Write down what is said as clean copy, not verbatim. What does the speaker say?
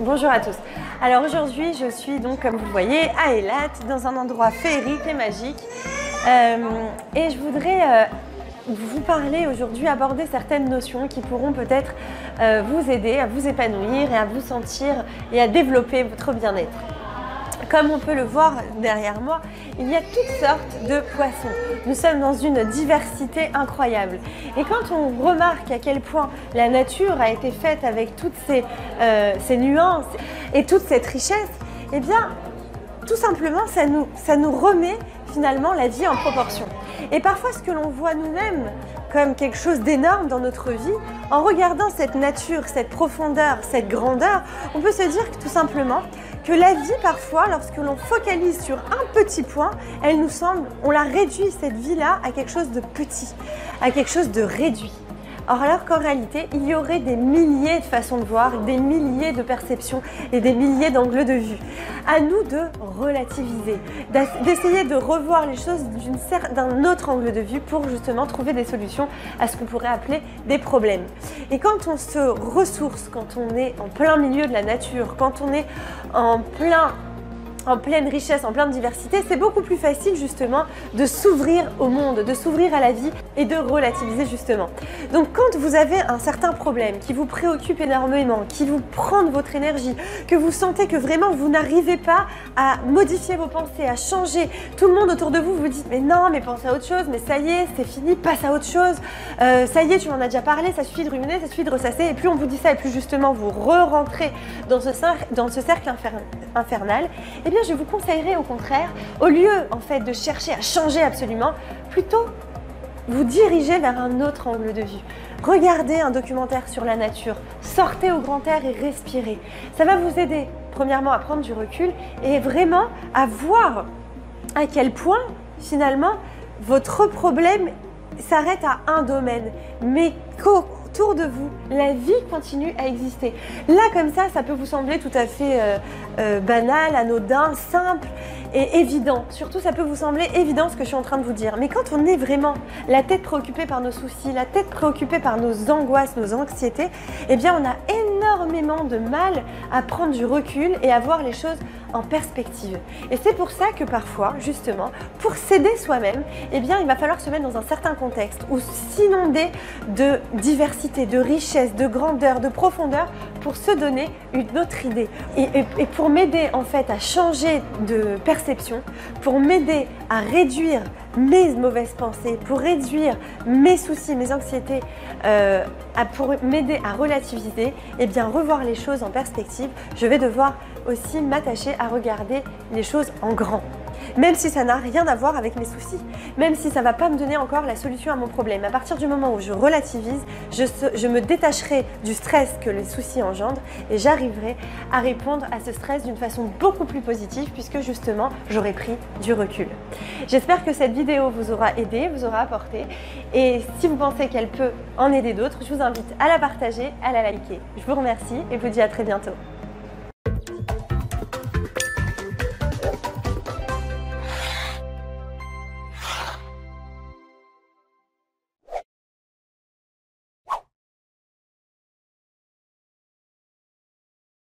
Bonjour à tous. Alors aujourd'hui, je suis donc, comme vous le voyez, à Eilat, dans un endroit féerique et magique. Et je voudrais vous parler aujourd'hui, aborder certaines notions qui pourront peut-être vous aider à vous épanouir et à vous sentir et à développer votre bien-être. Comme on peut le voir derrière moi, il y a toutes sortes de poissons. Nous sommes dans une diversité incroyable. Et quand on remarque à quel point la nature a été faite avec toutes ces nuances et toute cette richesse, eh bien, tout simplement, ça nous remet finalement la vie en proportion. Et parfois, ce que l'on voit nous-mêmes comme quelque chose d'énorme dans notre vie, en regardant cette nature, cette profondeur, cette grandeur, on peut se dire que tout simplement que la vie, parfois, lorsque l'on focalise sur un petit point, elle nous semble, on la réduit, cette vie-là, à quelque chose de petit, à quelque chose de réduit. Or, alors qu'en réalité, il y aurait des milliers de façons de voir, des milliers de perceptions et des milliers d'angles de vue. À nous de relativiser, d'essayer de revoir les choses d'un autre angle de vue pour justement trouver des solutions à ce qu'on pourrait appeler des problèmes. Et quand on se ressource, quand on est en plein milieu de la nature, quand on est en pleine richesse, en pleine diversité, c'est beaucoup plus facile justement de s'ouvrir au monde, de s'ouvrir à la vie et de relativiser justement. Donc quand vous avez un certain problème qui vous préoccupe énormément, qui vous prend de votre énergie, que vous sentez que vraiment vous n'arrivez pas à modifier vos pensées, à changer, tout le monde autour de vous vous dit mais non, mais pense à autre chose, mais ça y est, c'est fini, passe à autre chose, ça y est, tu m'en as déjà parlé, ça suffit de ruminer, ça suffit de ressasser, et plus on vous dit ça et plus justement vous re-rentrez dans ce cercle infernal, eh bien je vous conseillerais au contraire, au lieu en fait de chercher à changer absolument, plutôt vous diriger vers un autre angle de vue. Regardez un documentaire sur la nature, sortez au grand air et respirez. Ça va vous aider premièrement à prendre du recul et vraiment à voir à quel point finalement votre problème s'arrête à un domaine, mais qu'autour de vous, la vie continue à exister. Là, comme ça peut vous sembler tout à fait banal, anodin, simple et évident. Surtout, ça peut vous sembler évident ce que je suis en train de vous dire. Mais quand on est vraiment la tête préoccupée par nos soucis, la tête préoccupée par nos angoisses, nos anxiétés, eh bien, on a énormément de mal à prendre du recul et à voir les choses en perspective. Et c'est pour ça que parfois, justement, pour s'aider soi-même, eh bien, il va falloir se mettre dans un certain contexte ou s'inonder de diversité, de richesse, de grandeur, de profondeur pour se donner une autre idée. Et pour m'aider en fait à changer de perception, pour m'aider à réduire mes mauvaises pensées, pour réduire mes soucis, mes anxiétés, pour m'aider à relativiser, et bien revoir les choses en perspective, je vais devoir aussi m'attacher à regarder les choses en grand. Même si ça n'a rien à voir avec mes soucis, même si ça ne va pas me donner encore la solution à mon problème. À partir du moment où je relativise, je me détacherai du stress que les soucis engendrent et j'arriverai à répondre à ce stress d'une façon beaucoup plus positive puisque justement j'aurai pris du recul. J'espère que cette vidéo vous aura aidé, vous aura apporté, et si vous pensez qu'elle peut en aider d'autres, je vous invite à la partager, à la liker. Je vous remercie et vous dis à très bientôt.